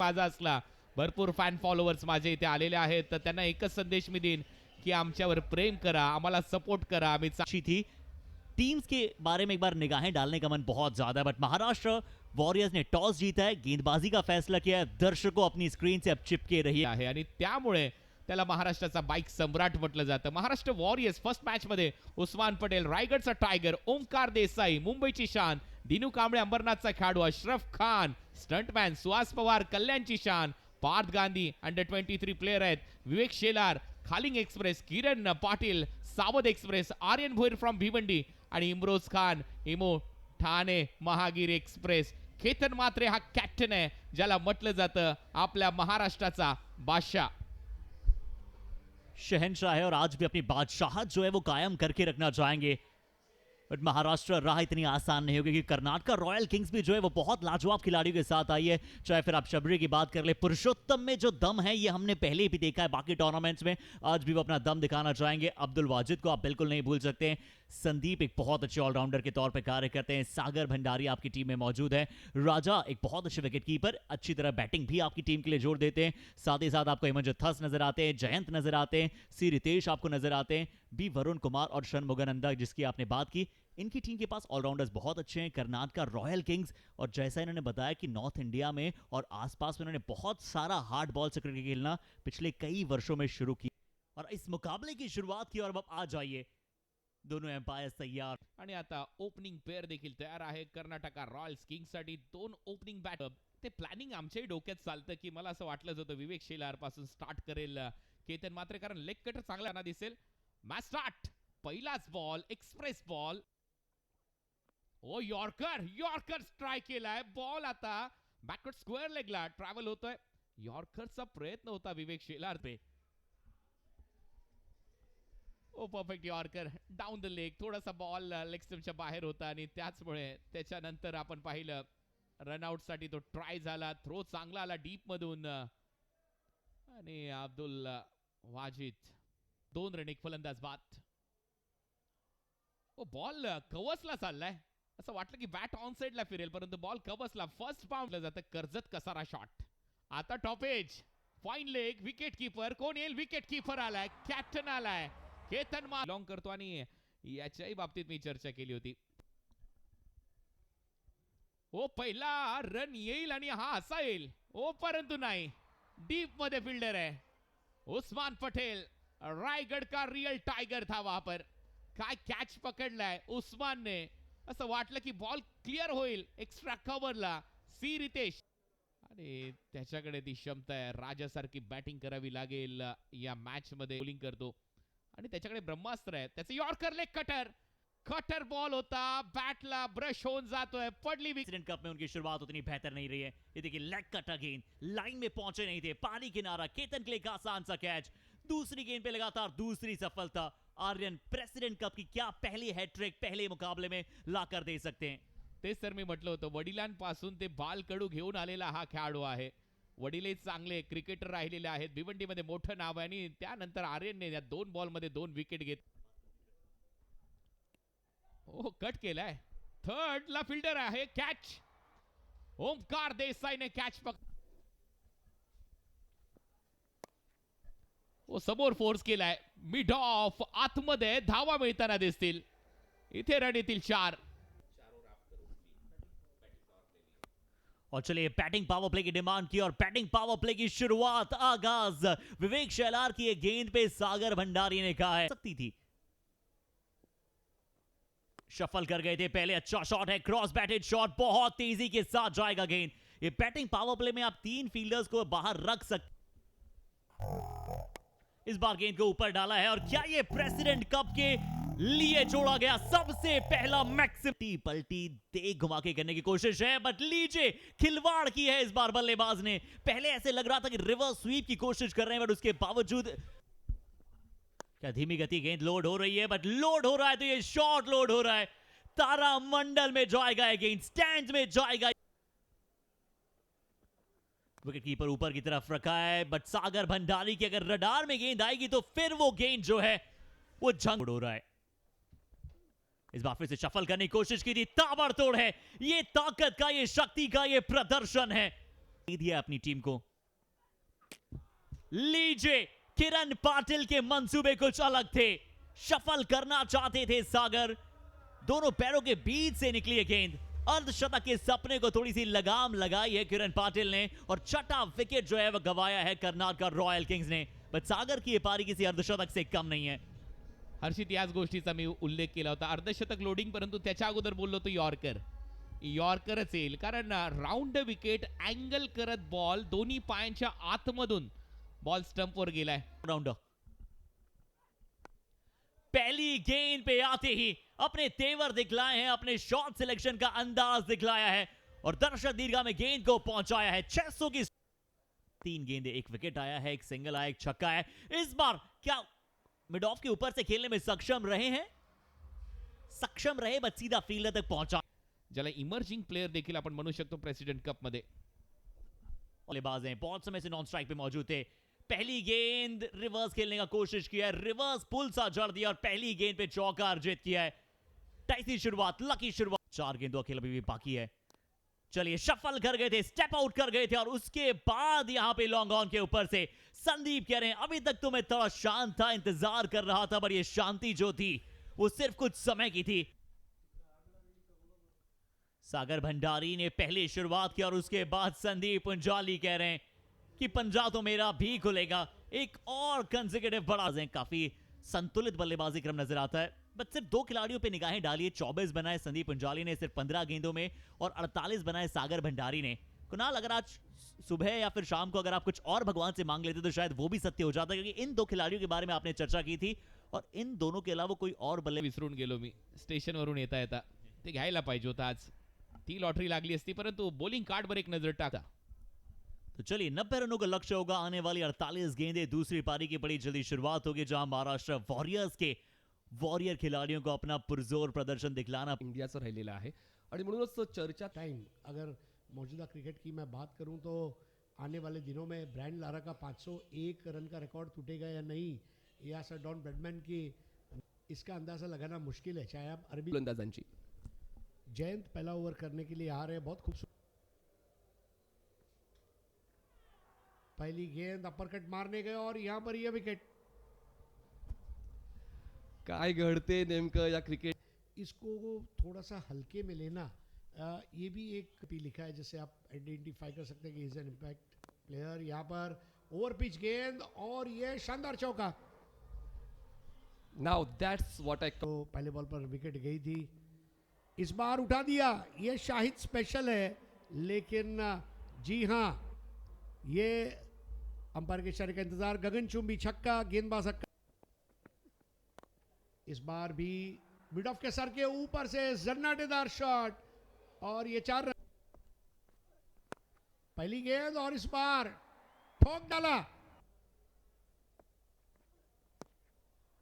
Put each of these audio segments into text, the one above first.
माझा असला. भरपूर फॅन फॉलोअर्स माझे इथे आलेले आहेत, तर त्यांना एकच संदेश मी देईन की आमच्यावर प्रेम करा, आम्हाला सपोर्ट करा. आम्ही अच्छी थी। टीम्स के बारे में एक बार निगाहें डालने का मन बहुत ज्यादा है, बट महाराष्ट्र वॉरियर्स ने टॉस जीता है, गेंदबाजी का फैसला किया है, दर्शकों अपनी स्क्रीन से अब चिपके रहिए आहे आणि त्यामुळे त्याला महाराष्ट्राचा बाईक सम्राट म्हटलं जातं. महाराष्ट्र वॉरियर्स फर्स्ट मॅच मध्ये उस्मान पटेल, रायगडचा टायगर, ओमकार देसाई, मुंबईची शान, दिनू कांबळे, अंबरनाथचा खेळाडू अशरफ खान, स्टंटमॅन सुहास पवार, कल्याणची शान, पार्थ गांधी अंडर 23 प्लेयर आहेत, विवेक शेलार, खालिंग एक्सप्रेस, किरण पाटील, सावध एक्सप्रेस, आर्यन भोईर फ्रॉम भिवंडी आणि इम्रोज खान, इमो ठाणे महागीर एक्सप्रेस. केतन मात्रे हा कॅप्टन आहे, ज्याला म्हटलं जातं आपल्या महाराष्ट्राचा बादशाह. शहनशाह है और आज भी अपनी बादशाहत जो है वो कायम करके रखना चाहेंगे, बट महाराष्ट्र राह इतनी आसान नहीं होगी, क्योंकि कर्नाटका रॉयल किंग्स भी जो है वो बहुत लाजवाब खिलाड़ियों के साथ आई है. चाहे फिर आप शबरी की बात कर ले, पुरुषोत्तम में जो दम है ये हमने पहले भी देखा है बाकी टूर्नामेंट्स में, आज भी वो अपना दम दिखाना चाहेंगे. अब्दुल वाजिद को आप बिल्कुल नहीं भूल सकते हैं. संदीप एक बहुत अच्छे ऑलराउंडर के तौर पर कार्य करते हैं. सागर भंडारी आपकी टीम में मौजूद है. राजा एक बहुत अच्छे विकेट कीपर, अच्छी तरह बैटिंग भी आपकी टीम के लिए जोड़ देते हैं. साथ ही साथ आपको हिमंजु थस नजर आते हैं, जयंत नजर आते हैं, सी रितेश आपको नजर आते हैं, बी वरुण कुमार और षणमुगानंदा जिसकी आपने बात की. इनकी टीम के पास ऑलराउंडर्स बहुत अच्छे हैं. कर्नाटका रॉयल किंग्स, और जैसा इन्होंने बताया कि नॉर्थ इंडिया में और आसपास में इन्होंने बहुत सारा हार्ड बॉल से क्रिकेट खेलना पिछले कई वर्षों में शुरू की और इस मुकाबले की शुरुआत की. और अब आ जाइए, दोनों एम्पायर्स तैयार. आणि आता ओपनिंग पेअर देखील तयार आहे कर्नाटका रॉयल्स किंग्स साठी. दोन ओपनिंग बॅटर, ते प्लॅनिंग आमच्याही डोक्यात चालतं की मला असं वाटलंच होतं विवेक शेलार पासून स्टार्ट करेल केतन मात्रे, कारण लेग कटर चांगला ना दिसेल. Match start. पहिलाच ball, express ball. Oh yorker, yorker strike केलाय. बॉल आता बॅकवर्ड स्क्वेअर लेगला ट्रॅव्हल होतोय. यॉर्करचा प्रयत्न होता विवेक शेलार पे. Oh perfect yorker down the leg. थोडासा बॉल लेग स्टंपच्या बाहेर होता आणि त्याचमुळे त्याच्यानंतर आपण पाहिलं रनआउट साठी तो ट्राय झाला. थ्रो चांगला आला डीप मधून आणि अब्दुल वाजिद 2 रन, एक फलंदाज बाद. ओ बॉल कवचला चाललाय. असं वाटलं की बॅट ऑन साइडला फिरेल, परंतु बॉल कवचला. फर्स्ट बाउंड जातं. कर्जत कसारा शॉट. आता topaz, fine leg, wicket keeper कोण येईल? विकेट कीपर आलाय, कॅप्टन आलाय, केतन मा लॉंग करतो. आणि याच्याही बाबतीत मी चर्चा केली होती. ओ पहिला रन येईल आणि हा असा येईल. ओ परंतु नाही, डीप मध्ये फिल्डर आहे उस्मान पटेल. रायगड का रियल टायगर था वहां पर. काय कॅच पकडलाय उस्मानने. असं वाटलं की बॉल क्लिअर होईल एक्स्ट्रा कव्हरला. सी रितेश, आणि त्याच्याकडे ती क्षमता आहे. राजासारखी बॅटिंग करावी लागेल या मॅच मध्ये. बॉलिंग करतो आणि त्याच्याकडे ब्रह्मास्त्र आहे. त्याचं yorker leg cutter, cutter ball होता, बैटला ब्रश होऊन जातोय. पडली प्रेसिडेंट कप में उनकी शुरुआत उतनी बेहतर नहीं रही है. ये देखिए लेग कट अगेन, लाइन में पहुंचे नहीं थे. पानी किनारा, केतन के लिए एक आसान सा कैच. दूसरी गेंद पे लगातार दूसरी सफलता. आर्यन प्रेसिडेंट कप की क्या पहली हैट्रिक पहले मुकाबले में लाकर दे सकते हैं. तेच तर मी म्हटलं होतं, वडिलांपासून ते बालकडू घेऊन आलेला हा खेळाडू आहे. वडीलही चांगले क्रिकेटर राहिलेले आहेत. भिवंडीमध्ये मोठं नाव आहे आणि त्यानंतर आर्यनने या 2 बॉल मध्ये 2 विकेट घेत. ओ कट केलाय. थर्ड ला फिल्डर आहे. कॅच. ओमकार देसाईने कॅच पक. ओ समोर फोर्स केलाय. मिड ऑफ आतमध्ये धावा मिळताना दिसतील. इथे रन येतील 4. और चलिए बैटिंग पावर प्ले की डिमांड की और बैटिंग पावर प्ले की शुरुआत, आगाज विवेक शेलार की एक गेंद पे सागर भंडारी ने कहा है सकती थी. शफल कर गए थे पहले. अच्छा शॉट है, क्रॉस बैटेड शॉट, बहुत तेजी के साथ जाएगा गेंद. ये बैटिंग पावर प्ले में आप 3 फील्डर्स को बाहर रख सकते. इस बार गेंद को ऊपर डाला है और क्या ये प्रेसिडेंट कप के लिए जोड़ा गया सबसे पहला मैक्सिम. पलटी दे घुमा के करने की कोशिश है, बट लीजिए खिलवाड़ की है इस बार बल्लेबाज ने. पहले ऐसे लग रहा था कि रिवर्स स्वीप की कोशिश कर रहे हैं, बट उसके बावजूद क्या धीमी गति गेंद लोड हो रही है, बट लोड हो रहा है तो ये शॉट लोड हो रहा है. तारामंडल में जाएगा ये गेंद, स्टैंड में जाएगा. विकेट कीपर ऊपर की तरफ रखा है, बट सागर भंडारी की अगर रडार में गेंद आएगी तो फिर वो गेंद जो है वो जंग हो रहा है. इस बार फिर से शफल करने की कोशिश की थी. ताबड़तोड़ है, ये ताकत का, ये शक्ति का ये प्रदर्शन है. दिया अपनी टीम को। लीजिए, किरण पाटिल के मंसूबे कुछ अलग थे, शफल करना चाहते थे सागर, दोनों पैरों के बीच से निकली है गेंद, अर्धशतक के सपने को थोड़ी सी लगाम लगाई है किरण पाटिल ने और छठा विकेट जो है वह गवाया है कर्नाटक रॉयल किंग्स ने। बट सागर की ये पारी किसी अर्धशतक से कम नहीं है। हर्षित, याच गोष्टीचा मी उल्लेख केला होता, अर्धशतक लोडिंग, परंतु त्याच्या अगोदर बोललो तो यॉर्करच येईल, कारण राऊंड विकेट अँगल करत बॉल दोन्ही पायांच्या आतमधून बॉल स्टंपवर गेलाय। राउंडर पहली गेंद पे आते ही अपने तेवर दिखलाए हैं, अपने शॉट सिलेक्शन का अंदाज दिखलाया है और दर्शक दीर्घा में गेंद को पहुंचाया है। 600 की 3 गेंदे, 1 विकेट आया है, 1 सिंगल आया, 1 छक्का है। इस बार क्या मिड ऑफ के ऊपर से खेलने में सक्षम रहे हैं? सक्षम रहे, बट सीधा फील्डर तक पहुंचा, ज्याला इमर्जिंग प्लेयर देखील आपण म्हणू शकतो प्रेसिडेंट कप मध्ये। बल्लेबाज हैं, बहुत समय से नॉन स्ट्राइक पे मौजूद थे। पहली गेंद रिवर्स खेलने का कोशिश किया है, रिवर्स पुल सा जड़ दिया और पहली गेंद पे चौका अर्जित किया है। टाइसी शुरुआत, लकी शुरुआत, 4 गेंदों खेल अभी भी बाकी है। चलिए, शफल कर गए थे, स्टेप आउट कर गए थे और उसके बाद यहां पे लॉन्ग ऑन के ऊपर से संदीप कह रहे हैं अभी तक तो मैं थोड़ा शांत था, इंतजार कर रहा था, पर ये शांति जो थी वो सिर्फ कुछ समय की थी। सागर भंडारी ने पहले शुरुआत की और उसके बाद संदीप पुंजाली कह रहे हैं कि पंजा तो मेरा भी खुलेगा। एक और कंसेक्यूटिव बड़ा, काफी संतुलित बल्लेबाजी क्रम नजर आता है, बट सिर्फ 2 खिलाड़ियों पे निगाहें डालिए। 24 बनाए संदीप पुंजाली ने सिर्फ 15 गेंदों में और 48 बनाए सागर भंडारी ने। कुणाल, अगर आज सुबह या फिर शाम को अगर आप कुछ और भगवान से मांग लेते तो शायद वो भी सत्य हो जाता, क्योंकि इन 2 खिलाड़ियों के बारे में आपने चर्चा की थी और इन दोनों के अलावा कोई और बल्ले विसरून गेलो मी, स्टेशनवरून येता येता ते घ्यायला पाहिजे होतं आज, ती लॉटरी लागली असती, परंतु बॉलिंग कार्डवर एक नजर टाका। तो चलिए, 90 रनों का लक्ष्य होगा, आने वाली 48 गेंदें, दूसरी पारी की बड़ी जल्दी शुरुआत होगी, जहां महाराष्ट्र वॉरियर्स के वॉरियर खिलाड़ियों को अपना पुरजोर प्रदर्शन दिखलाना। इंडियाचं राहिलेलं आहे आणि म्हणूनच चर्चा टाइम अगर मौजूदा क्रिकेट की मैं बात करूं तो आने वाले दिनों में ब्रायन लारा का 501 रन का रिकॉर्ड टूटेगा या नहीं, या सर डॉन ब्रैडमैन की, इसका अंदाज़ा लगाना मुश्किल है। चाहे आप अरबी गोलंदाजांची जयंत पहला ओवर करने के लिए आ रहे हैं, बहुत खूबसूरत पहली गेंद, अपरकट मारने गए और यहाँ पर यह विकेट। काय घडते नेमकं या क्रिकेट, इसको थोड़ा सा हल्के में लेना, ये भी एक भी लिखा है जिससे आप आइडेंटिफाई कर सकते हैं कि इज एन इम्पैक्ट प्लेयर। यहाँ पर ओवर पिच गेंद और ये शानदार चौका, नाउ दैट्स व्हाट आई तो पहले बॉल पर विकेट गई थी, इस बार उठा दिया। ये शाहिद स्पेशल है, लेकिन जी हाँ, ये अंपायर के इशारे का इंतजार, गगनचुंबी छक्का, गेंदबाज हक्का। इस बार भी मिड ऑफ के सर के ऊपर से जन्नाटेदार शॉट और ये 4 रन। पहली गेंद और इस बार ठोक डाला,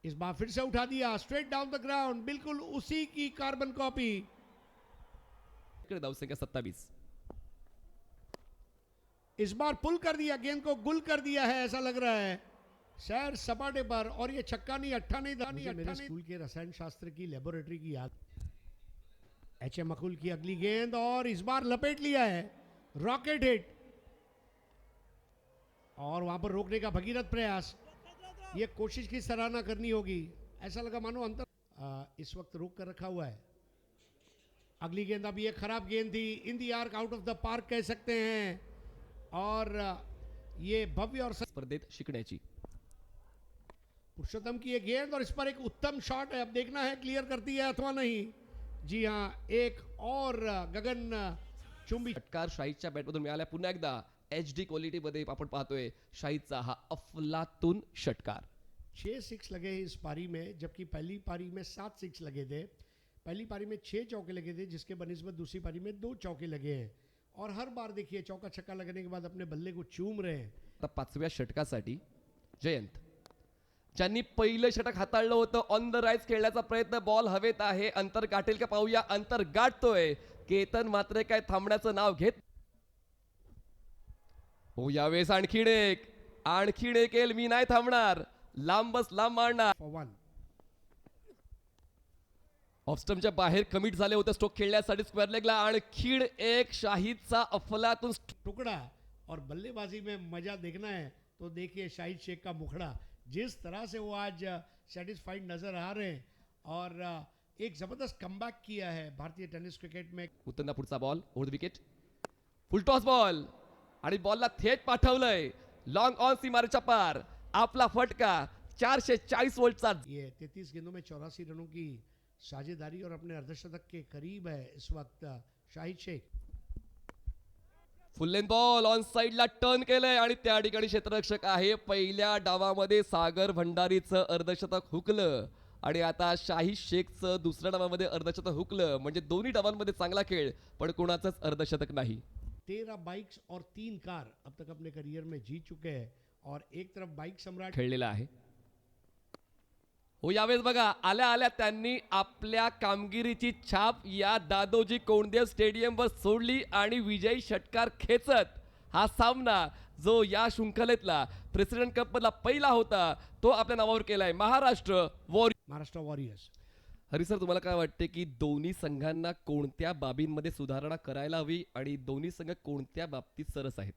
इस बार फिर से उठा दिया, स्ट्रेट डाउन द ग्राउंड, बिल्कुल उसी की कार्बन कॉपी। धावसंख्या 27, इस बार पुल कर दिया, गेंद को गुल कर दिया है ऐसा लग रहा है सैर सपाटे पर, और ये छक्का नहीं, अट्ठा नहीं था। मेरे स्कूल के रसायन शास्त्र की लेबोरेटरी की याद। एच.ए. मकुल की अगली गेंद और इस बार लपेट लिया है, रॉकेट हिट, और वहां पर रोकने का भगीरथ प्रयास। ये कोशिश की सराहना करनी होगी, ऐसा लगा मानो अंतर इस वक्त रोक कर रखा हुआ है। अगली गेंद, अभी एक खराब गेंद थी, in the arc, out of the park कह सकते हैं, और ये भव्य और स्पर्धेत शिकण्याची पुरुषोत्तम की ये गेंद और इस पर एक उत्तम शॉट है, अब देखना है क्लियर करती है अथवा नहीं। जी हाँ, एक और गगन चुंबी षटकार शाहीदच्या बॅटमधून मिळाला। पुन्हा एकदा HD क्वालिटीमध्ये आपण पाहतोय शाहीदचा हा अफलातून षटकार। 6 सिक्स लगे इस पारी में, जबकि पहली पारी में 7 सिक्स लगे थे। पहली पारी में 6 चौके लगे थे, जिसके बनिस्बत दूसरी पारी में 2 चौके लगे हैं, और हर बार देखिए चौका छक्का लगने के बाद अपने बल्ले को चूम रहे हैं। आता 5व्या षटकासाठी जयंत, ज्यांनी पहिलं षटक हाताळलं होतं, ऑन द राईज खेळण्याचा प्रयत्न, बॉल हवेत आहे, अंतर गाठेल का पाहूया, अंतर गाठतोय केतन, मात्र काय थांबण्याचं नाव घेत। हो, यावेळेस आणखीन एक येईल, मी नाही थांबणार, लांबच लांब मारणार। फॉर 1 ऑफस्टम्पच्या बाहेर कमिट झाले होते स्ट्रोक खेळण्यासाठी स्क्वेअर लेगला, आणखीन एक शाहीदचा अफलातून टुकड़ा और बल्लेबाजी में मजा देखना है तो देखिए शाहिद शेख का मुखड़ा, जिस तरह से वो आज सेटिस्फाइड नजर आ रहे हैं और एक जबरदस्त कमबॅक किया है भारतीय टेनिस क्रिकेट में. उत्तरना पुढचा ball over the wicket, full toss ball आणि बॉलला थेट पाठवलंय लॉंग ऑन सीमारेच्या पार. आपला फटका 440 वोल्टचा. ये 33 गेंदों में 84 रनों की साझेदारी और अपने अर्धशतक के करीब है इस वक्त Shahid Shaikh. Full length ball on साइडला टर्न केलंय आणि त्या ठिकाणी क्षेत्ररक्षक आहे. पहिल्या डावामध्ये सागर भंडारीचं अर्धशतक हुकलं आणि आता शाहिद शेखचं दुसऱ्या डावामध्ये अर्धशतक हुकलं. म्हणजे दोन्ही डावांमध्ये चांगला खेळ, पण कोणाचंच अर्धशतक नाही. 13 बाइक्स और 3 कार अब तक अपने करियर में जीत चुके हैं और एक तरफ बाइक सम्राट खेळलेला आहे. हो, यावेळेस बघा आल्या आल्या त्यांनी आपल्या कामगिरीची छाप या दादोजी कोंडदेव स्टेडियमवर सोडली आणि विजयी षटकार खेचत हा सामना जो या शृंखलेतला प्रेसिडेंट कप मधला पहिला होता तो आपल्या नावावर केलाय. महाराष्ट्र वॉरियर्स. हरी सर, तुम्हाला काय वाटते की दोन्ही संघांना कोणत्या बाबींमध्ये सुधारणा करायला हवी आणि दोन्ही संघ कोणत्या बाबतीत सरस आहेत?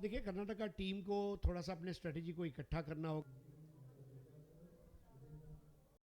देखिए कर्नाटका टीम को थोड़ा सा अपने स्ट्रेटेजी को इकट्ठा करना होगा.